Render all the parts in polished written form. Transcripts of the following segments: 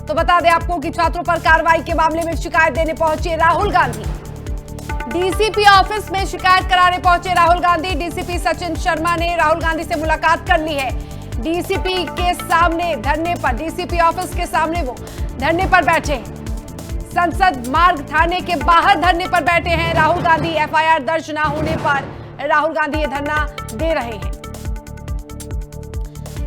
तो बता दें आपको कि छात्रों पर कार्रवाई के मामले में शिकायत देने पहुंचे राहुल गांधी। डीसीपी ऑफिस में शिकायत कराने पहुंचे राहुल गांधी। डीसीपी सचिन शर्मा ने राहुल गांधी से मुलाकात कर ली है। डीसीपी के सामने धरने पर, डीसीपी ऑफिस के सामने वो धरने पर बैठे हैं। संसद मार्ग थाने के बाहर धरने पर बैठे हैं राहुल गांधी। एफआईआर दर्ज न होने पर राहुल गांधी ये धरना दे रहे हैं।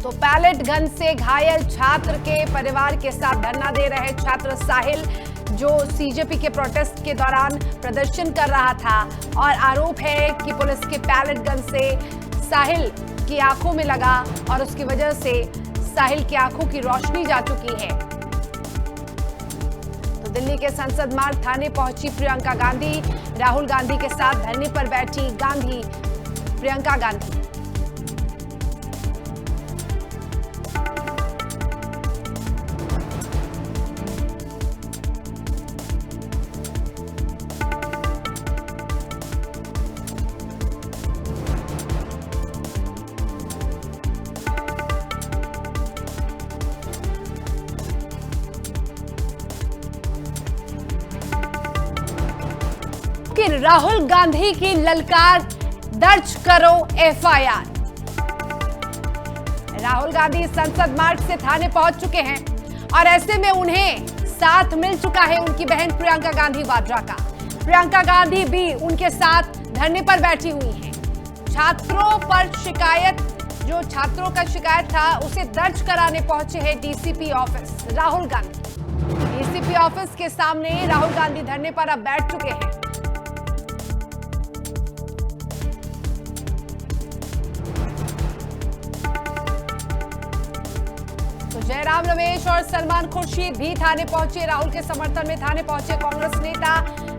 तो पैलेट गन से घायल छात्र के परिवार के साथ धरना दे रहे छात्र साहिल, जो सीजेपी के प्रोटेस्ट के दौरान प्रदर्शन कर रहा था और आरोप है कि पुलिस के पैलेट गन से साहिल की आंखों में लगा और उसकी वजह से साहिल की आंखों की रोशनी जा चुकी है। तो दिल्ली के संसद मार्ग थाने पहुंची प्रियंका गांधी। राहुल गांधी के साथ धरने पर बैठी प्रियंका गांधी। राहुल गांधी की ललकार, दर्ज करो एफआईआर। राहुल गांधी संसद मार्ग से थाने पहुंच चुके हैं और ऐसे में उन्हें साथ मिल चुका है उनकी बहन प्रियंका गांधी वाड्रा का। प्रियंका गांधी भी उनके साथ धरने पर बैठी हुई हैं। छात्रों पर शिकायत, जो छात्रों का शिकायत था उसे दर्ज कराने पहुंचे हैं DCP office Rahul Gandhi. DCP office के सामने राहुल गांधी धरने पर अब बैठ चुके हैं। जयराम रमेश और सलमान खुर्शीद भी थाने पहुंचे। राहुल के समर्थन में थाने पहुंचे कांग्रेस नेता।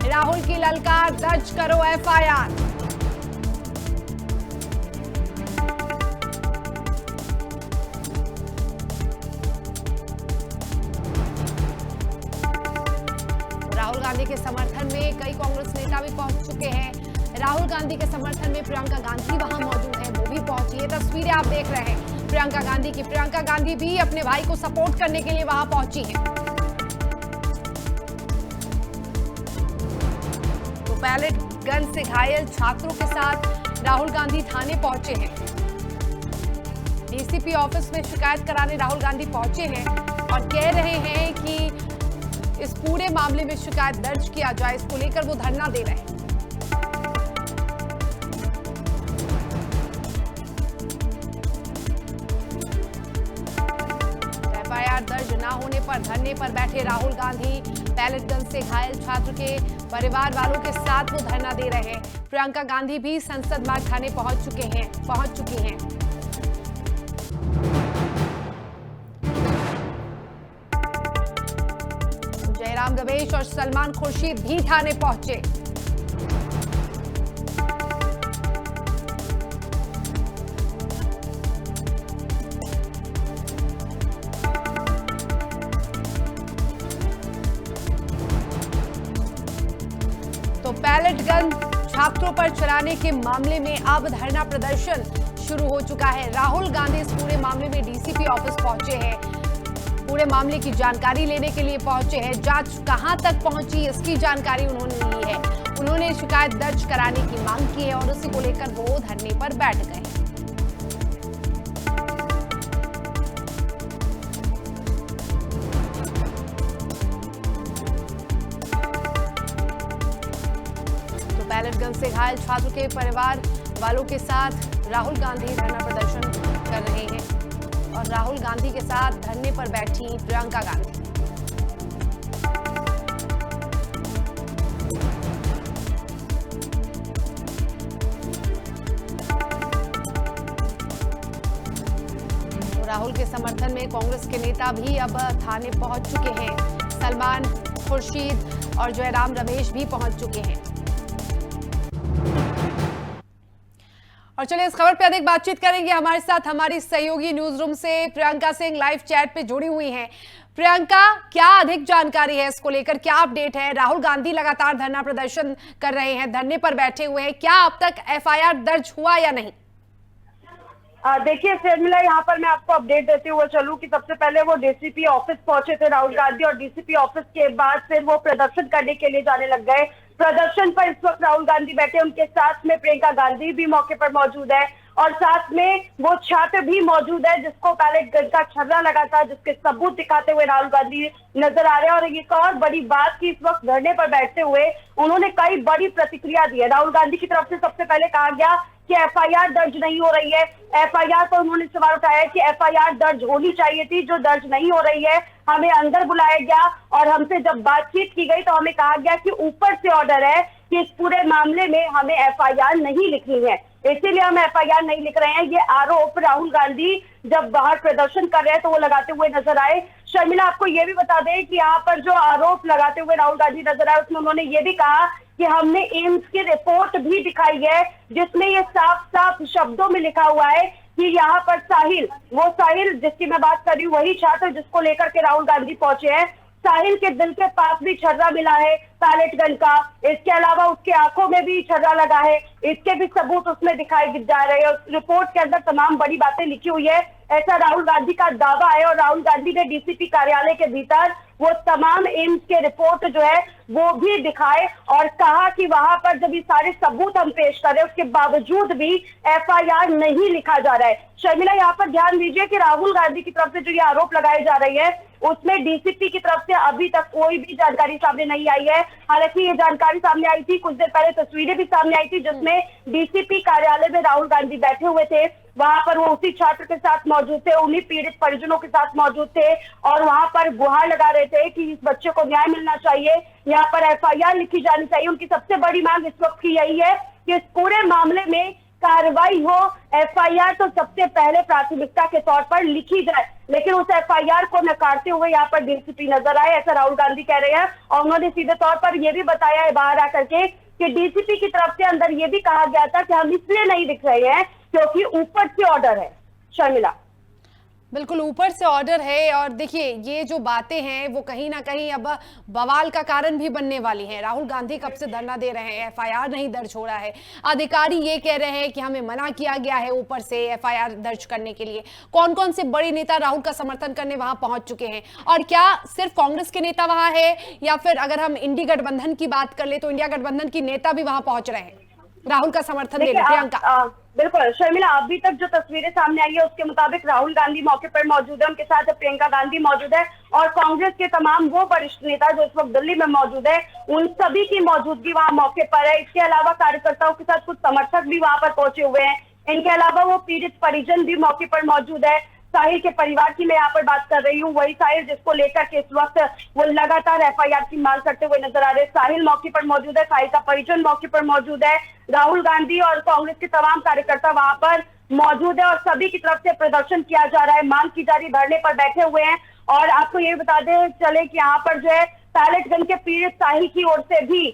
राहुल की ललकार, दर्ज करो एफआईआर। राहुल गांधी के समर्थन में कई कांग्रेस नेता भी पहुंच चुके हैं। राहुल गांधी के समर्थन में प्रियंका गांधी वहां मौजूद है, वो भी पहुंची। ये तस्वीरें आप देख रहे हैं प्रियंका गांधी की। प्रियंका गांधी भी अपने भाई को सपोर्ट करने के लिए वहां पहुंची हैं। तो पैलेट गन से घायल छात्रों के साथ राहुल गांधी थाने पहुंचे हैं। डीसीपी ऑफिस में शिकायत कराने राहुल गांधी पहुंचे हैं और कह रहे हैं कि इस पूरे मामले में शिकायत दर्ज किया जाए, इसको लेकर वो धरना दे रहे हैं। दर्ज न होने पर धरने पर बैठे राहुल गांधी। पैलेट गन से घायल छात्र के परिवार वालों के साथ वो धरना दे रहे हैं। प्रियंका गांधी भी संसद मार्ग थाने पहुंच चुकी हैं। जयराम रमेश और सलमान खुर्शीद भी थाने पहुंचे। तो पैलेट गन छात्रों पर चलाने के मामले में अब धरना प्रदर्शन शुरू हो चुका है। राहुल गांधी इस पूरे मामले में डीसीपी ऑफिस पहुंचे हैं। पूरे मामले की जानकारी लेने के लिए पहुंचे हैं। जांच कहां तक पहुंची इसकी जानकारी उन्होंने ली है। उन्होंने शिकायत दर्ज कराने की मांग की है और उसी को लेकर वो धरने पर बैठ गए। पैलेट गन से घायल छात्र के परिवार वालों के साथ राहुल गांधी धरना प्रदर्शन कर रहे हैं और राहुल गांधी के साथ धरने पर बैठी प्रियंका गांधी। तो राहुल के समर्थन में कांग्रेस के नेता भी अब थाने पहुंच चुके हैं। सलमान खुर्शीद और जयराम रमेश भी पहुंच चुके हैं। और चलिए इस खबर पे अधिक बातचीत करेंगे। हमारे साथ हमारी सहयोगी न्यूज रूम से प्रियंका सिंह लाइव चैट पे जुड़ी हुई हैं। प्रियंका, क्या अधिक जानकारी है इसको लेकर, क्या अपडेट है? राहुल गांधी लगातार धरना प्रदर्शन कर रहे हैं, धरने पर बैठे हुए हैं, क्या अब तक एफआईआर दर्ज हुआ या नहीं? देखिए शर्मिला, यहाँ पर मैं आपको अपडेट देते हुए चलूं कि सबसे पहले वो डीसीपी ऑफिस पहुंचे थे राहुल गांधी, और डीसीपी ऑफिस के बाद फिर वो प्रदर्शन करने के लिए जाने लग गए। प्रदर्शन पर इस वक्त राहुल गांधी बैठे, उनके साथ में प्रियंका गांधी भी मौके पर मौजूद है, और साथ में वो छात्र भी मौजूद है जिसको बैलेट गन का छर्रा लगा था, जिसके सबूत दिखाते हुए राहुल गांधी नजर आ रहे हैं। और एक और बड़ी बात की, इस वक्त धरने पर बैठते हुए उन्होंने कई बड़ी प्रतिक्रिया दी है। राहुल गांधी की तरफ से सबसे पहले कहा गया कि एफआईआर दर्ज नहीं हो रही है। एफआईआर पर उन्होंने सवाल उठाया कि एफआईआर दर्ज होनी चाहिए थी, जो दर्ज नहीं हो रही है। हमें अंदर बुलाया गया और हमसे जब बातचीत की गई तो हमें कहा गया कि ऊपर से ऑर्डर है कि इस पूरे मामले में हमें एफआईआर नहीं लिखनी है, इसीलिए हम एफआईआर नहीं लिख रहे हैं। ये आरोप राहुल गांधी जब बाहर प्रदर्शन कर रहे हैं तो वो लगाते हुए नजर आए। शर्मिला, आपको ये भी बता दें कि यहाँ पर जो आरोप लगाते हुए राहुल गांधी नजर आए उसमें उन्होंने ये भी कहा कि हमने एम्स की रिपोर्ट भी दिखाई है, जिसमें ये साफ साफ शब्दों में लिखा हुआ है कि यहाँ पर साहिल, वो साहिल जिसकी मैं बात कर रही हूँ, वही छात्र जिसको लेकर के राहुल गांधी पहुंचे हैं, साहिल के दिल के पास भी छर्रा मिला है पैलेट गन का। इसके अलावा उसके आंखों में भी छर्रा लगा है, इसके भी सबूत उसमें दिखाई जा रहे हैं। उस रिपोर्ट के अंदर तमाम बड़ी बातें लिखी हुई है, ऐसा राहुल गांधी का दावा है। और राहुल गांधी ने डीसीपी कार्यालय के भीतर वो तमाम एम्स के रिपोर्ट जो है वो भी दिखाए और कहा कि वहां पर जब ये सारे सबूत हम पेश कर रहे हैं उसके बावजूद भी एफआईआर नहीं लिखा जा रहा है। शर्मिला, यहाँ पर ध्यान दीजिए कि राहुल गांधी की तरफ से जो ये आरोप लगाए जा रहे हैं उसमें डीसीपी की तरफ से अभी तक कोई भी जानकारी सामने नहीं आई है। हालांकि ये जानकारी सामने आई थी, कुछ देर पहले तस्वीरें भी सामने आई थी जिसमें डीसीपी कार्यालय में राहुल गांधी बैठे हुए थे। वहां पर वो उसी छात्र के साथ मौजूद थे, उन्हीं पीड़ित परिजनों के साथ मौजूद थे और वहां पर गुहार लगा रहे थे कि इस बच्चे को न्याय मिलना चाहिए, यहाँ पर एफआईआर लिखी जानी चाहिए। उनकी सबसे बड़ी मांग इस वक्त की यही है कि इस पूरे मामले में कार्रवाई हो। एफआईआर तो सबसे पहले प्राथमिकता के तौर पर लिखी जाए, लेकिन उस एफआईआर को नकारते हुए यहाँ पर डीसीपी नजर आए, ऐसा राहुल गांधी कह रहे हैं। और उन्होंने सीधे तौर पर यह भी बताया है बाहर आकर के कि डीसीपी की तरफ से अंदर यह भी कहा गया था कि हम इसलिए नहीं दिख रहे हैं क्योंकि ऊपर से ऑर्डर है। शर्मिला, बिल्कुल ऊपर से ऑर्डर है। और देखिए ये जो बातें हैं वो कहीं ना कहीं अब बवाल का कारण भी बनने वाली हैं। राहुल गांधी कब से धरना दे रहे हैं, एफआईआर नहीं दर्ज हो रहा है, अधिकारी ये कह रहे हैं कि हमें मना किया गया है ऊपर से एफआईआर दर्ज करने के लिए। कौन कौन से बड़े नेता राहुल का समर्थन करने वहां पहुंच चुके हैं, और क्या सिर्फ कांग्रेस के नेता वहां है या फिर अगर हम इंडी गठबंधन की बात कर ले तो इंडिया गठबंधन की नेता भी वहां पहुंच रहे हैं राहुल का समर्थन देने? प्रियंका, बिल्कुल शर्मिला, अभी तक जो तस्वीरें सामने आई है उसके मुताबिक राहुल गांधी मौके पर मौजूद है, उनके साथ प्रियंका गांधी मौजूद है और कांग्रेस के तमाम वो वरिष्ठ नेता जो इस वक्त दिल्ली में मौजूद है उन सभी की मौजूदगी वहां मौके पर है। इसके अलावा कार्यकर्ताओं के साथ कुछ समर्थक भी वहां पर पहुंचे हुए हैं। इनके अलावा वो पीड़ित परिजन भी मौके पर मौजूद है। साहिल के परिवार की मैं यहाँ पर बात कर रही हूँ, वही साहिल जिसको लेकर के इस वक्त वो लगातार एफआईआर की मांग करते हुए नजर आ रहे हैं। साहिल मौके पर मौजूद है, साहिल का परिजन मौके पर मौजूद है, राहुल गांधी और कांग्रेस के तमाम कार्यकर्ता वहां पर मौजूद है और सभी की तरफ से प्रदर्शन किया जा रहा है, मांग की जा रही, धरने पर बैठे हुए हैं। और आपको ये बता दें चले कि यहाँ पर जो है पैलेट गन के पीड़ित साहिल की ओर से भी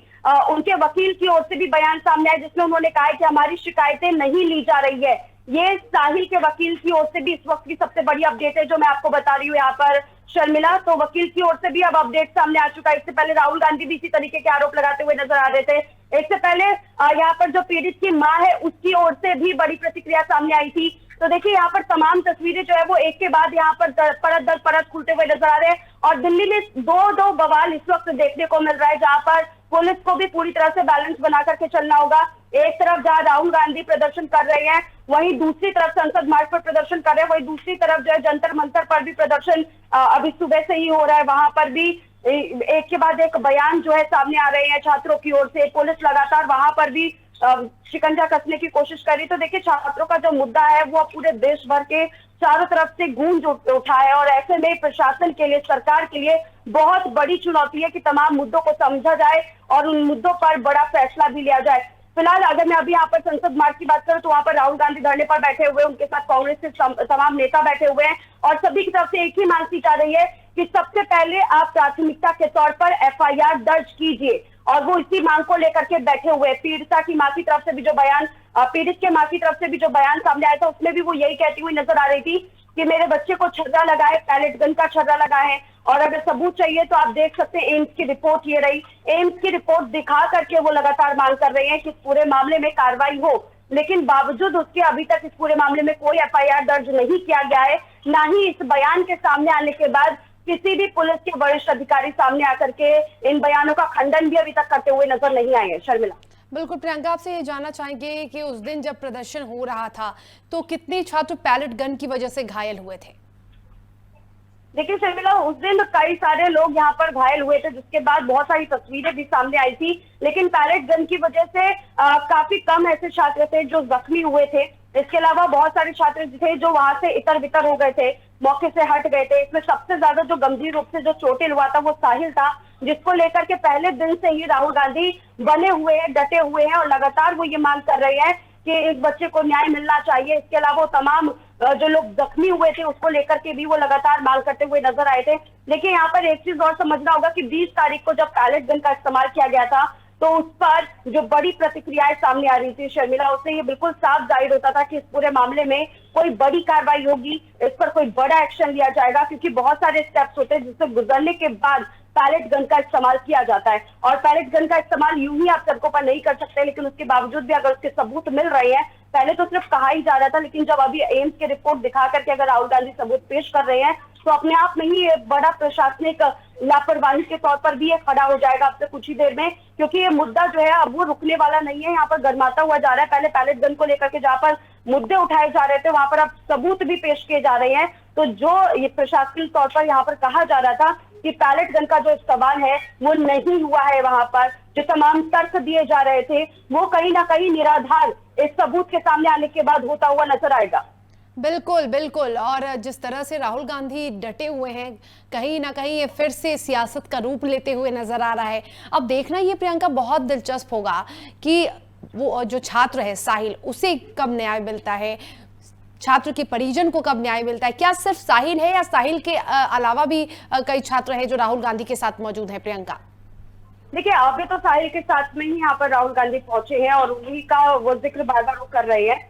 उनके वकील की ओर से भी बयान सामने आया जिसमें उन्होंने कहा है कि हमारी शिकायतें नहीं ली जा रही है। ये साहिल के वकील की ओर से भी इस वक्त की सबसे बड़ी अपडेट है जो मैं आपको बता रही हूँ यहाँ पर शर्मिला। तो वकील की ओर से भी अब अपडेट सामने आ चुका है। इससे पहले राहुल गांधी भी इसी तरीके के आरोप लगाते हुए नजर आ रहे थे। इससे पहले यहाँ पर जो पीड़ित की मां है उसकी ओर से भी बड़ी प्रतिक्रिया सामने आई थी। तो देखिए यहाँ पर तमाम तस्वीरें जो है वो एक के बाद यहाँ पर परत दर परत खुलते हुए नजर आ रहे हैं और दिल्ली में दो बवाल इस वक्त देखने को मिल रहा है जहाँ पर पुलिस को भी पूरी तरह से बैलेंस बना करके चलना होगा। एक तरफ जहां राहुल गांधी प्रदर्शन कर रहे हैं वहीं दूसरी तरफ संसद मार्ग पर प्रदर्शन कर रहे हैं, वहीं दूसरी तरफ जो है जंतर मंतर पर भी प्रदर्शन अभी सुबह से ही हो रहा है। वहां पर भी एक के बाद एक बयान जो है सामने आ रहे हैं छात्रों की ओर से। पुलिस लगातार वहां पर भी शिकंजा कसने की कोशिश कर रही। तो देखिए छात्रों का जो मुद्दा है वो पूरे देश भर के चारों तरफ से गूंज उठा है और ऐसे में प्रशासन के लिए, सरकार के लिए बहुत बड़ी चुनौती है कि तमाम मुद्दों को समझा जाए और उन मुद्दों पर बड़ा फैसला भी लिया जाए। फिलहाल अगर मैं अभी यहाँ पर संसद मार्ग की बात करूं तो वहां पर राहुल गांधी धरने पर बैठे हुए, उनके साथ कांग्रेस के तमाम नेता बैठे हुए हैं और सभी की तरफ से एक ही मांग की जा रही है कि सबसे पहले आप प्राथमिकता के तौर पर एफआईआर दर्ज कीजिए और वो इसी मांग को लेकर के बैठे हुए। पीड़िता की मां की तरफ से भी जो बयान, पीड़ित के मां की तरफ से भी जो बयान सामने आया था उसमें भी वो यही कहती हुई नजर आ रही थी कि मेरे बच्चे को छर्रा लगा है, पैलेट गन का छर्रा लगा है और अगर सबूत चाहिए तो आप देख सकते हैं एम्स की रिपोर्ट ये रही। एम्स की रिपोर्ट दिखा करके वो लगातार मांग कर रहे हैं कि पूरे मामले में कार्रवाई हो। लेकिन बावजूद उसके अभी तक इस पूरे मामले में कोई एफआईआर दर्ज नहीं किया गया है। ना ही इस बयान के सामने आने के बाद किसी भी पुलिस के वरिष्ठ अधिकारी सामने आकर के इन बयानों का खंडन भी अभी तक करते हुए नजर नहीं आए हैं। शर्मिला। बिल्कुल प्रियंका, आपसे ये जानना चाहेंगे कि उस दिन जब प्रदर्शन हो रहा था तो कितने छात्र पैलेट गन की वजह से घायल हुए थे? देखिए शर्मिला, उस दिन कई सारे लोग यहाँ पर घायल हुए थे, जिसके बाद बहुत सारी तस्वीरें भी सामने आई थी, लेकिन पैलेट गन की वजह से काफी कम ऐसे छात्र थे जो जख्मी हुए थे। इसके अलावा बहुत सारे छात्र थे जो वहां से इतर बितर हो गए थे, मौके से हट गए थे। इसमें सबसे ज्यादा जो गंभीर रूप से जो चोटिल हुआ था वो साहिल था, जिसको लेकर के पहले दिन से ही राहुल गांधी बने हुए हैं, डटे हुए हैं और लगातार वो ये मांग कर रहे हैं कि एक बच्चे को न्याय मिलना चाहिए। इसके अलावा तमाम जो लोग जख्मी हुए थे उसको लेकर के भी वो लगातार मांग करते हुए नजर आए थे। लेकिन यहाँ पर एक चीज और समझना होगा कि 20 तारीख को जब पैलेट गन का इस्तेमाल किया गया था तो उस पर जो बड़ी प्रतिक्रियाएं सामने आ रही थी शर्मिला, उससे ये बिल्कुल साफ जाहिर होता था कि इस पूरे मामले में कोई बड़ी कार्रवाई होगी, इस पर कोई बड़ा एक्शन लिया जाएगा, क्योंकि बहुत सारे स्टेप्स होते हैं जिससे गुजरने के बाद पैलेट गन का इस्तेमाल किया जाता है। और पैलेट गन का इस्तेमाल यूं ही आप सड़कों पर नहीं कर सकते, लेकिन उसके बावजूद भी अगर उसके सबूत मिल रहे हैं, पहले तो सिर्फ कहा ही जा रहा था, लेकिन जब अभी एम्स की रिपोर्ट दिखा करके अगर राहुल गांधी सबूत पेश कर रहे हैं तो अपने आप में ही एक बड़ा प्रशासनिक लापरवाही के तौर पर भी ये खड़ा हो जाएगा अब से कुछ ही देर में, क्योंकि ये मुद्दा जो है अब वो रुकने वाला नहीं है। यहाँ पर गर्माता हुआ जा रहा है। पहले पैलेट गन को लेकर के जहाँ पर मुद्दे उठाए जा रहे थे वहां पर अब सबूत भी पेश किए जा रहे हैं। तो जो ये प्रशासनिक तौर पर यहाँ पर कहा जा रहा था कि पैलेट गन का जो इस्तेमाल है वो नहीं हुआ है, वहां पर जो तमाम तर्क दिए जा रहे थे वो कहीं ना कहीं निराधार इस सबूत के सामने आने के बाद होता हुआ नजर आएगा। बिल्कुल बिल्कुल, और जिस तरह से राहुल गांधी डटे हुए हैं, कहीं ना कहीं ये फिर से सियासत का रूप लेते हुए नजर आ रहा है। अब देखना ये प्रियंका बहुत दिलचस्प होगा कि वो जो छात्र है साहिल, उसे कब न्याय मिलता है, छात्र के परिजन को कब न्याय मिलता है। क्या सिर्फ साहिल है या साहिल के अलावा भी कई छात्र हैं जो राहुल गांधी के साथ मौजूद हैं? प्रियंका देखिए, अभी तो साहिल के साथ में ही यहाँ पर राहुल गांधी पहुंचे हैं और उन्हीं का वो जिक्र बार बार वो कर रहे हैं।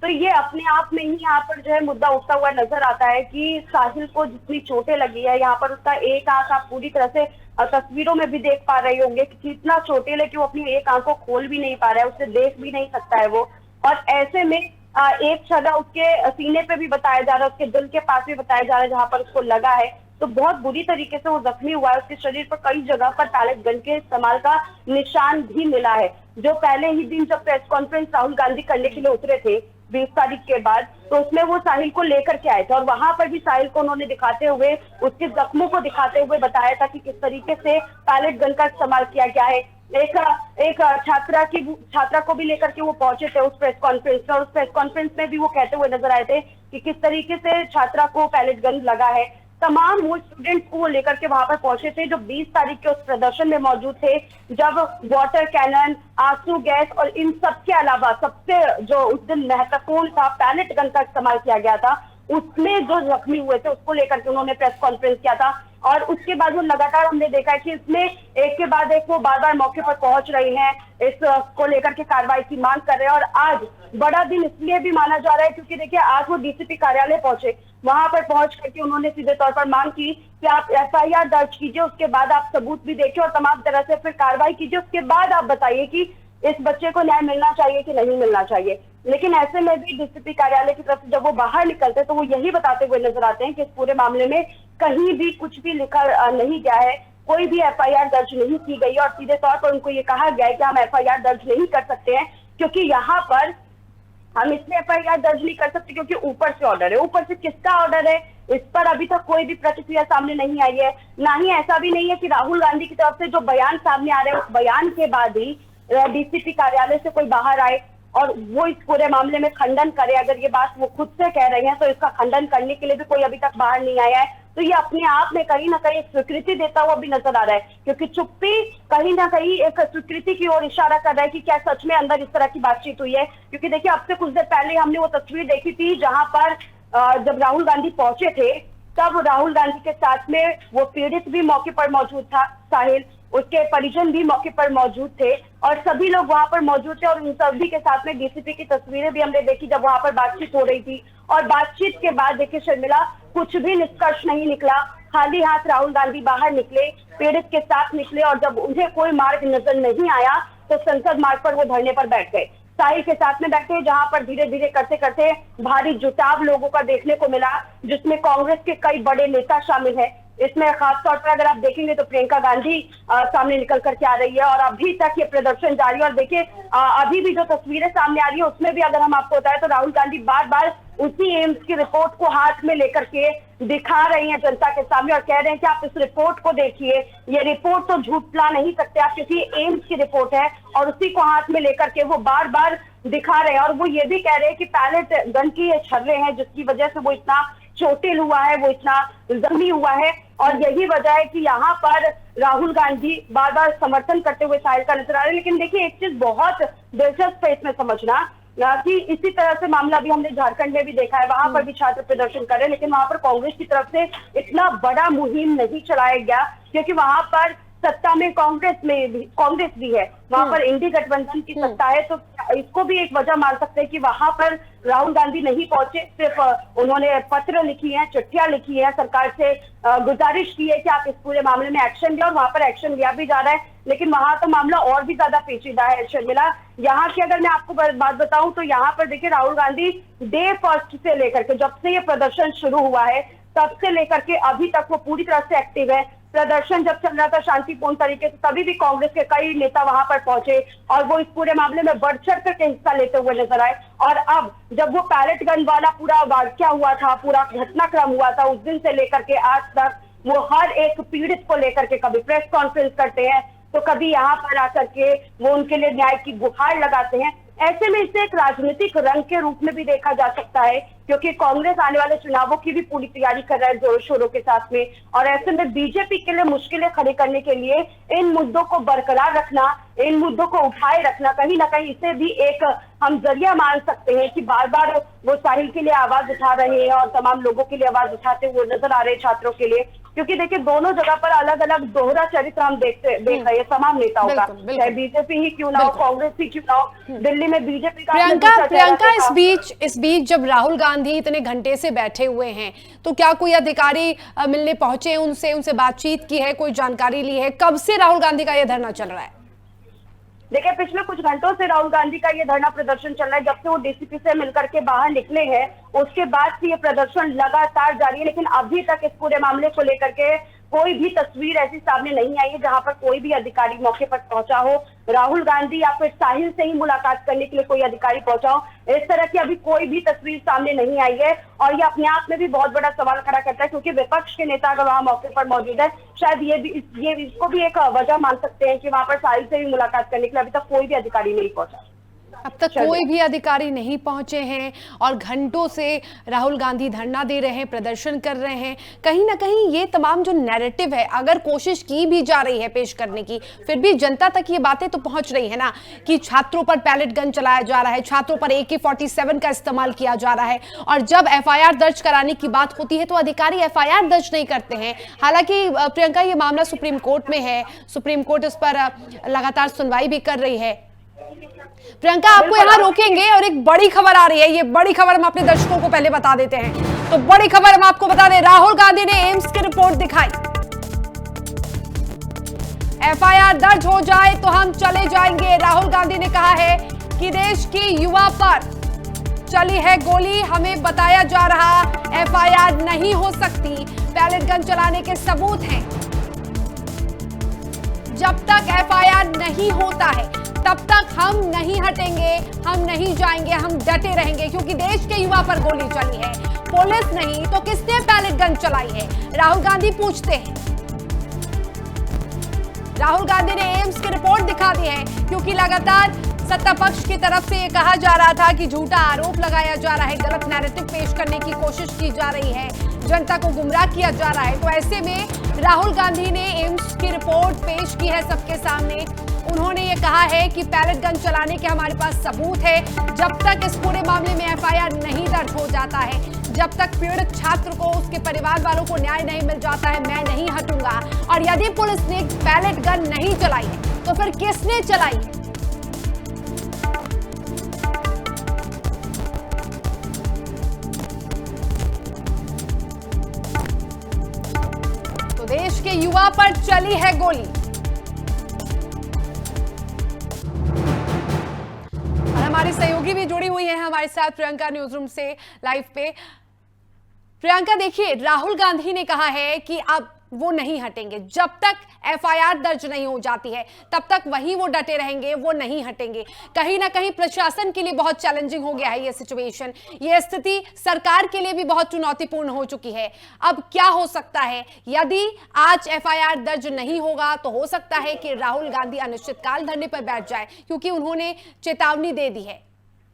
तो ये अपने आप में ही यहाँ पर जो है मुद्दा उठता हुआ नजर आता है कि साहिल को जितनी चोटें लगी है, यहाँ पर उसका एक आंख आप पूरी तरह से तस्वीरों में भी देख पा रहे होंगे कि कितना चोटिल है कि वो अपनी एक आंख को खोल भी नहीं पा रहा है, उसे देख भी नहीं सकता है वो। और ऐसे में एक छर्रा उसके सीने पे भी बताया जा रहा है, उसके दिल के पास भी बताया जा रहा है जहां पर उसको लगा है। तो बहुत बुरी तरीके से वो जख्मी हुआ है। उसके शरीर पर कई जगह पर पैलेट गन के इस्तेमाल का निशान भी मिला है। जो पहले ही दिन जब प्रेस कॉन्फ्रेंस राहुल गांधी करने के लिए उतरे थे 20 तारीख के बाद, तो उसमें वो साहिल को लेकर के आए थे और वहां पर भी साहिल को उन्होंने दिखाते हुए, उसके जख्मों को दिखाते हुए बताया था कि किस तरीके से पैलेट गन का इस्तेमाल किया गया है। एक छात्रा को भी लेकर के वो पहुंचे थे उस प्रेस कॉन्फ्रेंस में, और उस प्रेस कॉन्फ्रेंस में भी वो कहते हुए नजर आए थे कि किस तरीके से छात्रा को पैलेट गन लगा है। तमाम वो स्टूडेंट्स को वो लेकर के वहां पर पहुंचे थे जो 20 तारीख के उस प्रदर्शन में मौजूद थे, जब वाटर कैनन, आंसू गैस और इन सब के अलावा सबसे जो उस दिन महत्वपूर्ण था पैलेट गन का इस्तेमाल किया गया था, उसमें जो जख्मी हुए थे उसको लेकर के उन्होंने प्रेस कॉन्फ्रेंस किया था। और उसके बाद वो लगातार हमने देखा है कि इसमें एक के बाद एक वो बार बार मौके पर पहुंच रही हैं, इसको लेकर के कार्रवाई की मांग कर रहे हैं। और आज बड़ा दिन इसलिए भी माना जा रहा है क्योंकि देखिए आज वो डीसीपी कार्यालय पहुंचे, वहां पर पहुंच करके उन्होंने सीधे तौर पर मांग की कि आप एफआईआर दर्ज कीजिए, उसके बाद आप सबूत भी देखिए और तमाम तरह से फिर कार्रवाई कीजिए, उसके बाद आप बताइए कि इस बच्चे को न्याय मिलना चाहिए कि नहीं मिलना चाहिए। लेकिन ऐसे में भी डीसीपी कार्यालय की तरफ से जब वो बाहर निकलते तो वो यही बताते हुए नजर आते हैं कि इस पूरे मामले में कहीं भी कुछ भी लिखा नहीं गया है, कोई भी एफआईआर दर्ज नहीं की गई और सीधे तौर पर उनको ये कहा गया है कि हम एफआईआर दर्ज नहीं कर सकते हैं, क्योंकि यहाँ पर हम इसलिए एफआईआर दर्ज नहीं कर सकते क्योंकि ऊपर से ऑर्डर है। ऊपर से किसका ऑर्डर है, इस पर अभी तक कोई भी प्रतिक्रिया सामने नहीं आई है। ना ही ऐसा भी नहीं है कि राहुल गांधी की तरफ से जो बयान सामने आ रहे हैं उस बयान के बाद ही डीसीपी कार्यालय से कोई बाहर आए और वो इस पूरे मामले में खंडन करे। अगर ये बात वो खुद से कह रहे हैं तो इसका खंडन करने के लिए भी कोई अभी तक बाहर नहीं आया है। तो ये अपने आप में कहीं ना कहीं एक स्वीकृति देता हुआ भी नजर आ रहा है, क्योंकि चुप्पी कहीं ना कहीं एक स्वीकृति की ओर इशारा कर रहा है कि क्या सच में अंदर इस तरह की बातचीत हुई है। क्योंकि देखिए अब से कुछ देर पहले हमने वो तस्वीर देखी थी जहां पर जब राहुल गांधी पहुंचे थे तब राहुल गांधी के साथ में वो पीड़ित भी मौके पर मौजूद था, साहिल, उसके परिजन भी मौके पर मौजूद थे और सभी लोग वहां पर मौजूद थे। और उन सभी के साथ में डीसीपी की तस्वीरें भी हमने देखी जब वहां पर बातचीत हो रही थी। और बातचीत के बाद देखिए शर्मिला, कुछ भी निष्कर्ष नहीं निकला। खाली हाथ राहुल गांधी बाहर निकले, पीड़ित के साथ निकले और जब उन्हें कोई मार्ग नजर नहीं आया तो संसद मार्ग पर वो धरने पर बैठ गए। साहिल के साथ में बैठे, जहां पर धीरे धीरे करते करते भारी जुटाव लोगों का देखने को मिला, जिसमें कांग्रेस के कई बड़े नेता शामिल हैं। इसमें खासतौर पर अगर आप देखेंगे तो प्रियंका गांधी सामने निकल करके आ रही है और अभी तक ये प्रदर्शन जारी है। और देखिए अभी भी जो तस्वीरें सामने आ रही है उसमें भी अगर हम आपको बताएं तो राहुल गांधी बार बार उसी एम्स की रिपोर्ट को हाथ में लेकर के दिखा रही हैं जनता के सामने और कह रहे हैं कि आप इस रिपोर्ट को देखिए, ये रिपोर्ट तो झूठला नहीं सकते आप, क्योंकि एम्स की रिपोर्ट है और उसी को हाथ में लेकर के वो बार बार दिखा रहे हैं। और वो ये भी कह रहे हैं कि पैलेट गन की ये छर्रे हैं जिसकी वजह से वो इतना चोटिल हुआ है, वो इतना जख्मी हुआ है। और यही वजह है कि यहाँ पर राहुल गांधी बार बार समर्थन करते हुए साहिल का नजर आ रहे हैं। लेकिन देखिए एक चीज बहुत दिलचस्प है इसमें समझना कि इसी तरह से मामला भी हमने झारखंड में भी देखा है, वहां पर भी छात्र प्रदर्शन कर रहे हैं, लेकिन वहां पर कांग्रेस की तरफ से इतना बड़ा मुहिम नहीं चलाया गया क्योंकि वहां पर सत्ता में कांग्रेस भी है, वहां पर इंडी गठबंधन की सत्ता है। तो इसको भी एक वजह मान सकते हैं कि वहां पर राहुल गांधी नहीं पहुंचे, सिर्फ उन्होंने पत्र लिखी है, चिट्ठियां लिखी है, सरकार से गुजारिश की है कि आप इस पूरे मामले में एक्शन लिया और वहां पर एक्शन लिया भी जा रहा है। लेकिन वहां तो मामला और भी ज्यादा पेचीदा है शर्मिला। यहाँ की अगर मैं आपको बात बताऊं तो यहाँ पर देखिए राहुल गांधी डे फर्स्ट से लेकर के जब से ये प्रदर्शन शुरू हुआ है तब से लेकर के अभी तक वो पूरी तरह से एक्टिव है। प्रदर्शन जब चल रहा था शांतिपूर्ण तरीके से तभी भी कांग्रेस के कई नेता वहां पर पहुंचे और वो इस पूरे मामले में बढ़ चढ़ करके हिस्सा लेते हुए नजर आए। और अब जब वो पैलेट गन वाला पूरा वाकया हुआ था, पूरा घटनाक्रम हुआ था, उस दिन से लेकर के आज तक वो हर एक पीड़ित को लेकर के कभी प्रेस कॉन्फ्रेंस करते हैं तो कभी यहाँ पर आकर के वो उनके लिए न्याय की गुहार लगाते हैं। ऐसे में इसे एक राजनीतिक रंग के रूप में भी देखा जा सकता है क्योंकि कांग्रेस आने वाले चुनावों की भी पूरी तैयारी कर रहा है जोरों शोरों के साथ में। और ऐसे में बीजेपी के लिए मुश्किलें खड़ी करने के लिए इन मुद्दों को बरकरार रखना, इन मुद्दों को उठाए रखना कहीं ना कहीं इसे भी एक हम जरिया मान सकते हैं कि बार बार वो साहिल के लिए आवाज उठा रहे हैं और तमाम लोगों के लिए आवाज उठाते हुए नजर आ रहे हैं छात्रों के लिए। क्योंकि देखिए दोनों जगह पर अलग अलग दोहरा चरित्र हम देख रहे हैं तमाम नेताओं का, चाहे बीजेपी ही क्यों ना हो, कांग्रेस ही क्यों ना हो, दिल्ली में बीजेपी का। प्रियंका इस बीच जब राहुल गांधी इतने घंटे से बैठे हुए हैं तो क्या कोई अधिकारी मिलने पहुंचे, उनसे बातचीत की है, कोई जानकारी ली है? कब से राहुल गांधी का यह धरना चल रहा है? देखिए पिछले कुछ घंटों से राहुल गांधी का ये धरना प्रदर्शन चल रहा है। जब से वो डीसीपी से मिलकर के बाहर निकले हैं उसके बाद से ये प्रदर्शन लगातार जारी है, लेकिन अभी तक इस पूरे मामले को लेकर के कोई भी तस्वीर ऐसी सामने नहीं आई है जहां पर कोई भी अधिकारी मौके पर पहुंचा हो, राहुल गांधी या फिर साहिल से ही मुलाकात करने के लिए कोई अधिकारी पहुंचा हो। इस तरह की अभी कोई भी तस्वीर सामने नहीं आई है और ये अपने आप में भी बहुत बड़ा सवाल खड़ा करता है क्योंकि विपक्ष के नेता अगर वहां मौके पर मौजूद है शायद ये इसको भी एक वजह मान सकते हैं कि वहां पर साहिल से भी मुलाकात करने के लिए अभी तक कोई भी अधिकारी नहीं पहुंचा। अब तक कोई भी अधिकारी नहीं पहुंचे हैं और घंटों से राहुल गांधी धरना दे रहे हैं, प्रदर्शन कर रहे हैं। कहीं ना कहीं ये तमाम जो नैरेटिव है, अगर कोशिश की भी जा रही है पेश करने की, फिर भी जनता तक ये बातें तो पहुंच रही है ना कि छात्रों पर पैलेट गन चलाया जा रहा है, छात्रों पर AK-47 का इस्तेमाल किया जा रहा है। और जब FIR दर्ज कराने की बात होती है तो अधिकारी FIR दर्ज नहीं करते हैं। हालांकि प्रियंका ये मामला सुप्रीम कोर्ट में है, सुप्रीम कोर्ट इस पर लगातार सुनवाई भी कर रही है। प्रियंका आपको यहाँ रोकेंगे और एक बड़ी खबर आ रही है, ये बड़ी खबर हम अपने दर्शकों को पहले बता देते हैं। तो बड़ी खबर हम आपको बता दें, राहुल गांधी ने एम्स की रिपोर्ट दिखाई। FIR दर्ज हो जाए तो हम चले जाएंगे। राहुल गांधी ने कहा है कि देश की युवा पर चली है गोली, हमें बताया जा रहा FIR नहीं हो सकती, पैलेट गन चलाने के सबूत हैं। जब तक FIR नहीं होता है तब तक हम नहीं हटेंगे, हम नहीं जाएंगे, हम डटे रहेंगे क्योंकि देश के युवा पर गोली चली है। पुलिस नहीं तो किसने पैलेट गन चलाई है? राहुल गांधी पूछते हैं। राहुल गांधी ने एम्स की रिपोर्ट दिखा दी है क्योंकि लगातार सत्ता पक्ष की तरफ से ये कहा जा रहा था कि झूठा आरोप लगाया जा रहा है, गलत नैरेटिव पेश करने की कोशिश की जा रही है, जनता को गुमराह किया जा रहा है। तो ऐसे में राहुल गांधी ने एम्स की रिपोर्ट पेश की है सबके सामने। उन्होंने ये कहा है कि पैलेट गन चलाने के हमारे पास सबूत है। जब तक इस पूरे मामले में FIR नहीं दर्ज हो जाता है, जब तक पीड़ित छात्र को उसके परिवार वालों को न्याय नहीं मिल जाता है, मैं नहीं हटूंगा। और यदि पुलिस ने पैलेट गन नहीं चलाई है तो फिर किसने चलाई है? तो देश के युवा पर चली है गोली। हमारी सहयोगी भी जुड़ी हुई है हमारे साथ प्रियंका न्यूज रूम से लाइव पे। प्रियंका देखिए, राहुल गांधी ने कहा है कि अब वो नहीं हटेंगे, जब तक एफआईआर दर्ज नहीं हो जाती है तब तक वहीं वो डटे रहेंगे, वो नहीं हटेंगे। कहीं ना कहीं प्रशासन के लिए बहुत चैलेंजिंग हो गया है ये सिचुएशन, ये स्थिति सरकार के लिए भी बहुत चुनौतीपूर्ण हो चुकी है। अब क्या हो सकता है, यदि आज एफआईआर दर्ज नहीं होगा तो हो सकता है कि राहुल गांधी अनिश्चितकाल धरने पर बैठ जाए, क्योंकि उन्होंने चेतावनी दे दी है,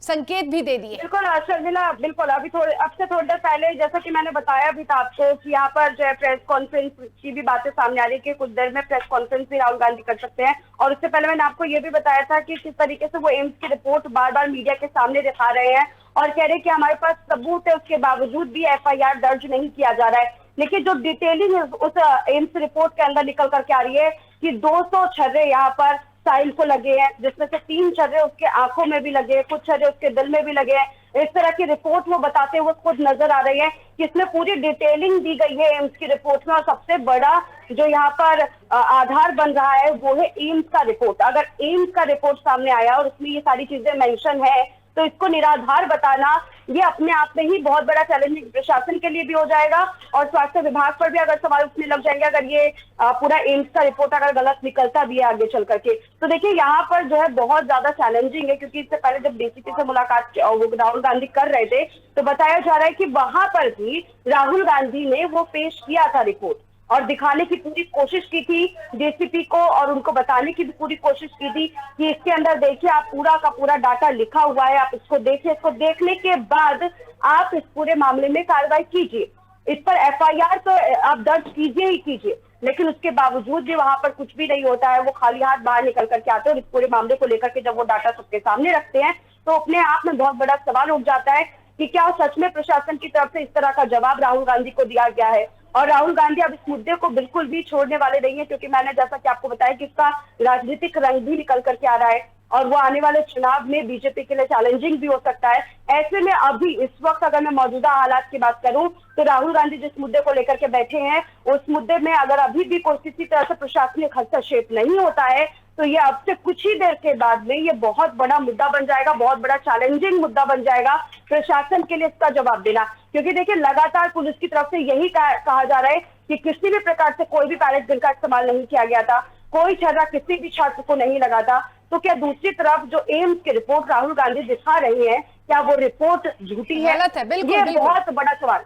संकेत भी दे दिए। बिल्कुल शर्मिला, बिल्कुल अब से थोड़ी देर पहले जैसा कि मैंने बताया भी था आपको कि यहाँ पर जो है प्रेस कॉन्फ्रेंस की भी बातें सामने आ रही है कि कुछ देर में प्रेस कॉन्फ्रेंस भी राहुल गांधी कर सकते हैं। और उससे पहले मैंने आपको ये भी बताया था कि किस तरीके से वो एम्स की रिपोर्ट बार बार मीडिया के सामने दिखा रहे हैं और कह रहे हैं कि हमारे पास सबूत है, उसके बावजूद भी एफआईआर दर्ज नहीं किया जा रहा है। लेकिन जो डिटेलिंग उस एम्स रिपोर्ट के अंदर निकल करके आ रही है कि 200 छर्रे यहाँ पर साहिल को लगे हैं, जिसमें से 3 छर्रे उसके आंखों में भी लगे हैं, कुछ छर्रे उसके दिल में भी लगे हैं। इस तरह की रिपोर्ट वो बताते हुए खुद नजर आ रही है कि इसमें पूरी डिटेलिंग दी गई है एम्स की रिपोर्ट में। और सबसे बड़ा जो यहाँ पर आधार बन रहा है वो है एम्स का रिपोर्ट। अगर एम्स का रिपोर्ट सामने आया और उसमें ये सारी चीजें मेंशन है तो इसको निराधार बताना ये अपने आप में ही बहुत बड़ा चैलेंजिंग प्रशासन के लिए भी हो जाएगा और स्वास्थ्य विभाग पर भी अगर सवाल उठने लग जाएंगे अगर ये पूरा एम्स का रिपोर्ट अगर गलत निकलता भी है आगे चल करके। तो देखिए यहाँ पर जो है बहुत ज्यादा चैलेंजिंग है, क्योंकि इससे पहले जब डीसीपी से मुलाकात राहुल गांधी कर रहे थे तो बताया जा रहा है कि वहां पर भी राहुल गांधी ने वो पेश किया था रिपोर्ट और दिखाने की पूरी कोशिश की थी डीसीपी को और उनको बताने की भी पूरी कोशिश की थी कि इसके अंदर देखिए आप पूरा का पूरा डाटा लिखा हुआ है, आप इसको देखिए, इसको देखने के बाद आप इस पूरे मामले में कार्रवाई कीजिए, इस पर एफआईआर तो आप दर्ज कीजिए ही कीजिए। लेकिन उसके बावजूद भी वहां पर कुछ भी नहीं होता है, वो खाली हाथ बाहर निकल करके आते हैं और इस पूरे मामले को लेकर के जब वो डाटा सबके सामने रखते हैं तो अपने आप में बहुत बड़ा सवाल उठ जाता है कि क्या सच में प्रशासन की तरफ से इस तरह का जवाब राहुल गांधी को दिया गया है। और राहुल गांधी अब इस मुद्दे को बिल्कुल भी छोड़ने वाले नहीं है, क्योंकि मैंने जैसा कि आपको बताया कि इसका राजनीतिक रंग भी निकल करके आ रहा है और वो आने वाले चुनाव में बीजेपी के लिए चैलेंजिंग भी हो सकता है। ऐसे में अभी इस वक्त अगर मैं मौजूदा हालात की बात करूं तो राहुल गांधी जिस मुद्दे को लेकर के बैठे हैं उस मुद्दे में अगर अभी भी कोई किसी तरह से प्रशासनिक हस्तक्षेप नहीं होता है तो ये अब से कुछ ही देर के बाद में ये बहुत बड़ा मुद्दा बन जाएगा, बहुत बड़ा चैलेंजिंग मुद्दा बन जाएगा प्रशासन के लिए इसका जवाब देना। क्योंकि देखिए लगातार पुलिस की तरफ से यही कहा जा रहा है कि किसी भी प्रकार से कोई भी पैलेट गन का इस्तेमाल नहीं किया गया था, कोई छर्रा किसी भी छात्र को नहीं लगा था। तो क्या दूसरी तरफ जो एम्स की रिपोर्ट राहुल गांधी दिखा रही है क्या वो रिपोर्ट झूठी है? गलत है, बिल्कुल, ये बिल्कुल। बहुत बड़ा सवाल।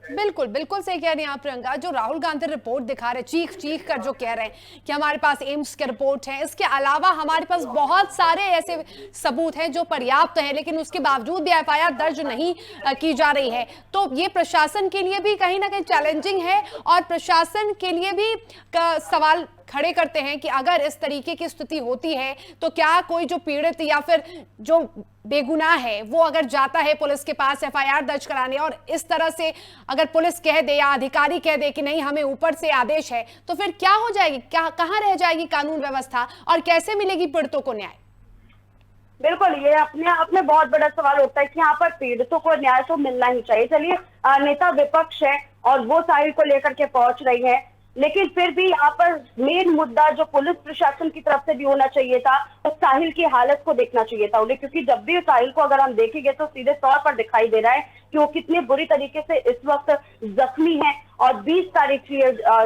बिल्कुल बिल्कुल सही कह रही हैं आप प्रियंका। जो राहुल गांधी रिपोर्ट दिखा रहे, चीख चीख कर जो कह रहे हैं कि हमारे पास एम्स के रिपोर्ट है, इसके अलावा हमारे पास बहुत सारे ऐसे सबूत हैं जो पर्याप्त हैं, लेकिन उसके बावजूद भी एफआईआर दर्ज नहीं की जा रही है। तो ये प्रशासन के लिए भी कहीं ना कहीं चैलेंजिंग है और प्रशासन के लिए भी सवाल खड़े करते हैं कि अगर इस तरीके की स्थिति होती है तो क्या कोई जो पीड़ित या फिर जो बेगुनाह है वो अगर जाता है पुलिस के पास एफआईआर दर्ज कराने और इस तरह से अगर पुलिस कह दे या अधिकारी कह दे कि नहीं हमें ऊपर से आदेश है, तो फिर क्या हो जाएगी, क्या कहां रह जाएगी कानून व्यवस्था और कैसे मिलेगी पीड़ितों को न्याय? बिल्कुल, ये अपने आप में बहुत बड़ा सवाल होता है कि यहाँ पर पीड़ितों को न्याय तो मिलना ही चाहिए। चलिए नेता विपक्ष है और वो साहिल को लेकर के पहुंच रही है, लेकिन फिर भी यहाँ पर मेन मुद्दा जो पुलिस प्रशासन की तरफ से भी होना चाहिए था तो साहिल की हालत को देखना चाहिए था उन्हें, क्योंकि जब भी साहिल को अगर हम देखेंगे तो सीधे तौर पर दिखाई दे रहा है कि वो कितने बुरी तरीके से इस वक्त जख्मी है। और 20 तारीख की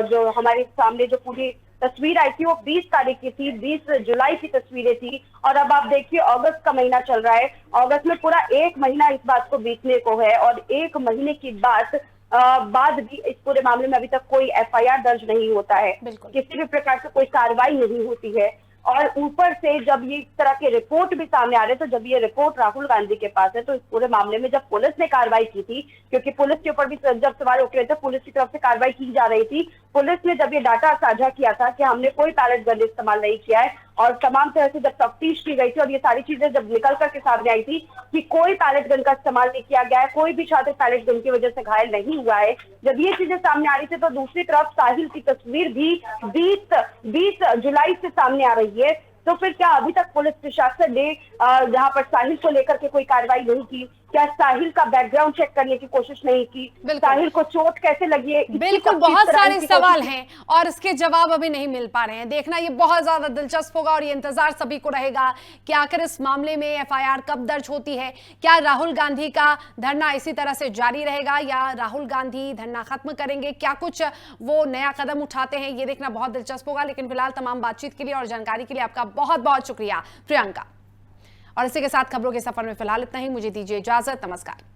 जो हमारे सामने जो पूरी तस्वीर आई थी वो 20 तारीख की थी, 20 जुलाई की तस्वीरें थी। और अब आप देखिए अगस्त का महीना चल रहा है, अगस्त में पूरा 1 महीना इस बात को बीतने को है और 1 महीने की बाद भी इस पूरे मामले में अभी तक कोई एफआईआर दर्ज नहीं होता है, किसी भी प्रकार से कोई कार्रवाई नहीं होती है। और ऊपर से जब ये इस तरह के रिपोर्ट भी सामने आ रहे तो जब ये रिपोर्ट राहुल गांधी के पास है तो इस पूरे मामले में जब पुलिस ने कार्रवाई की थी, क्योंकि पुलिस के ऊपर भी जब सवाल उठ रहे थे पुलिस की तरफ से कार्रवाई की जा रही थी, पुलिस ने जब ये डाटा साझा किया था कि हमने कोई पैलेट गन इस्तेमाल नहीं किया है और तमाम तरह से जब तफ्तीश की गई थी और ये सारी चीजें जब निकल करके सामने आई थी कि कोई पैलेट गन का इस्तेमाल नहीं किया गया है, कोई भी छात्र पैलेट गन की वजह से घायल नहीं हुआ है, जब ये चीजें सामने आ रही थी तो दूसरी तरफ साहिल की तस्वीर भी 20 जुलाई से सामने आ रही है। तो फिर क्या अभी तक पुलिस प्रशासन ने जहां पर साहिल को लेकर के कोई कार्रवाई नहीं की? क्या साहिल का बैकग्राउंड चेक करने की कोशिश नहीं की? साहिल को चोट कैसे लगी है? बिल्कुल, बहुत सारे सवाल हैं और इसके जवाब अभी नहीं मिल पा रहे हैं। देखना ये बहुत ज्यादा दिलचस्प होगा और ये इंतजार सभी को रहेगा कि आखिर इस मामले में एफआईआर कब दर्ज होती है। क्या राहुल गांधी का धरना इसी तरह से जारी रहेगा या राहुल गांधी धरना खत्म करेंगे? क्या कुछ वो नया कदम उठाते हैं, ये देखना बहुत दिलचस्प होगा। लेकिन फिलहाल तमाम बातचीत के लिए और जानकारी के लिए आपका बहुत बहुत शुक्रिया प्रियंका। और इसी के साथ खबरों के सफर में फिलहाल इतना ही। मुझे दीजिए इजाजत। नमस्कार।